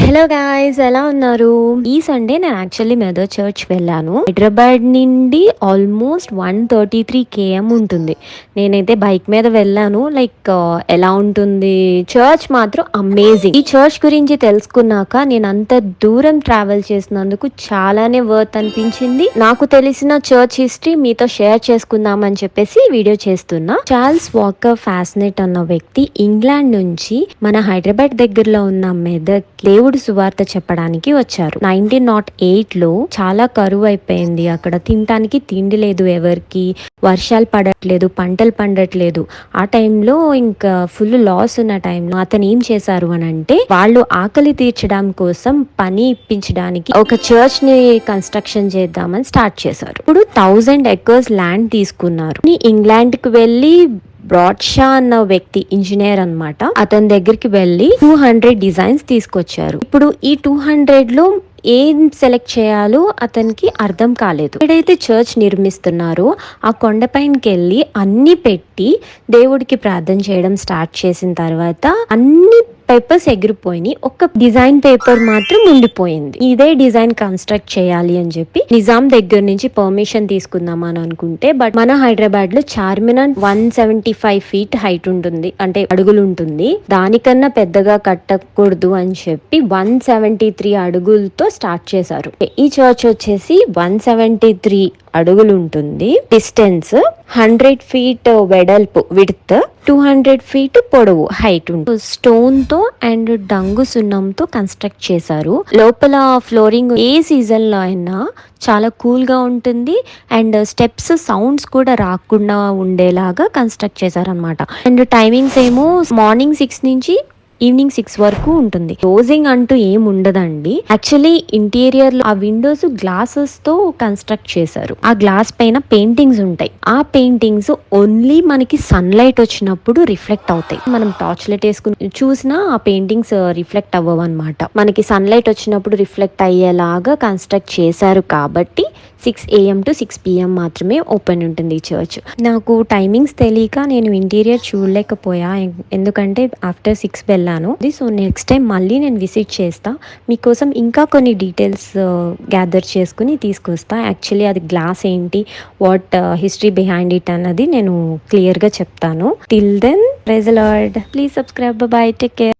Hello guys, ఎలా ఉన్నారు? ఈ సండే నేను యాక్చువల్లీ మెదర్ చర్చ్ వెళ్ళాను. హైదరాబాద్ నుండి ఆల్మోస్ట్ 133 km ఉంటుంది. నేనైతే బైక్ మీద వెళ్ళాను. ఎలా ఉంటుంది చర్చ్ మాత్రం అమేజింగ్. ఈ చర్చ్ గురించి తెలుసుకున్నాక నేను అంత దూరం ట్రావెల్ చేసినందుకు చాలానే వర్త్ అనిపించింది. నాకు తెలిసిన చర్చ్ హిస్టరీ మీతో షేర్ చేసుకుందామని చెప్పేసి వీడియో చేస్తున్నా. చార్ల్స్ వాకర్ ఫ్యాసినేట్ అన్న వ్యక్తి ఇంగ్లాండ్ నుంచి మన హైదరాబాద్ దగ్గరలో ఉన్న మెదక్ దేవుడు సువార్త చెప్పడానికి వచ్చారు. 1908 లో చాలా కరువు అయిపోయింది. అక్కడ తినటానికి తిండి లేదు, ఎవరికి వర్షాలు పడట్లేదు, పంటలు పండట్లేదు. ఆ టైంలో ఇంకా ఫుల్ లాస్ ఉన్న టైంలో అతను ఏం చేశారు అని అంటే, వాళ్ళు ఆకలి తీర్చడం కోసం పని ఇప్పించడానికి ఒక చర్చ్ ని కన్స్ట్రక్షన్ చేద్దామని స్టార్ట్ చేశారు. ఇప్పుడు 1000 acres ల్యాండ్ తీసుకున్నారు. ఇంగ్లాండ్ కి వెళ్ళి బ్రాడ్షా అన్న వ్యక్తి ఇంజనీర్ అన్నమాట, అతని దగ్గరికి వెళ్ళి 200 డిజైన్స్ తీసుకొచ్చారు. ఇప్పుడు ఈ 200 లో ఏం సెలెక్ట్ చేయాలో అతనికి అర్థం కాలేదు. ఎక్కడైతే చర్చ్ నిర్మిస్తున్నారో ఆ కొండపైనకి వెళ్ళి అన్ని పెట్టి దేవుడికి ప్రార్థన చేయడం స్టార్ట్ చేసిన తర్వాత అన్ని పేపర్స్ ఎగిరిపోయినాయి, ఒక డిజైన్ పేపర్ మాత్రం ఉండిపోయింది. ఇదే డిజైన్ కన్స్ట్రక్ట్ చేయాలి అని చెప్పి నిజాం దగ్గర నుంచి పర్మిషన్ తీసుకుందాం అని అనుకుంటే, బట్ మన హైదరాబాద్ లో చార్మినార్ 175 feet హైట్ ఉంటుంది, అంటే అడుగులు ఉంటుంది. దానికన్నా పెద్దగా కట్టకూడదు అని చెప్పి 173 అడుగులతో స్టార్ట్ చేశారు. ఈ చర్చ్ వచ్చేసి 173 అడుగులు ఉంటుంది. డిస్టెన్స్ 100 feet వెడల్పు, విడ్త్ 200 feet పొడవు, హైట్ ఉంటుంది. స్టోన్ తో అండ్ డంగు సున్నంతో కన్స్ట్రక్ట్ చేశారు. లోపల ఫ్లోరింగ్ ఏ సీజన్ లో అయినా చాలా కూల్ గా ఉంటుంది అండ్ స్టెప్స్ సౌండ్స్ కూడా రాకుండా ఉండేలాగా కన్స్ట్రక్ట్ చేశారనమాట. అండ్ టైమింగ్స్ ఏమో మార్నింగ్ 6 నుంచి ఈవినింగ్ 6 వరకు ఉంటుంది. క్లోజింగ్ అంటూ ఏం ఉండదండి. యాక్చువల్లీ ఇంటీరియర్ లో ఆ విండోస్ గ్లాసెస్ తో కన్స్ట్రక్ట్ చేశారు. ఆ గ్లాస్ పైన పెయింటింగ్స్ ఉంటాయి. ఆ పెయింటింగ్స్ ఓన్లీ మనకి సన్ లైట్ వచ్చినప్పుడు రిఫ్లెక్ట్ అవుతాయి. మనం టార్చ్ లైట్ వేసుకుని చూసినా ఆ పెయింటింగ్స్ రిఫ్లెక్ట్ అవ్వవు అనమాట. మనకి సన్ లైట్ వచ్చినప్పుడు రిఫ్లెక్ట్ అయ్యేలాగా కన్స్ట్రక్ట్ చేశారు కాబట్టి 6 AM to 6 PM మాత్రమే ఓపెన్ ఉంటుంది ఈ చర్చ్. నాకు టైమింగ్స్ తెలియక నేను ఇంటీరియర్ చూడలేకపోయా, ఎందుకంటే ఆఫ్టర్ 6 వెళ్ళాను. సో నెక్స్ట్ టైం మళ్ళీ నేను విజిట్ చేస్తా, మీకోసం ఇంకా కొన్ని డీటెయిల్స్ గ్యాదర్ చేసుకుని తీసుకొస్తా. యాక్చువల్లీ అది గ్లాస్ ఏంటి, వాట్ హిస్టరీ బిహైండ్ ఇట్ అన్నది నేను క్లియర్గా చెప్తాను. Till then praise the Lord, please subscribe, bye, take care.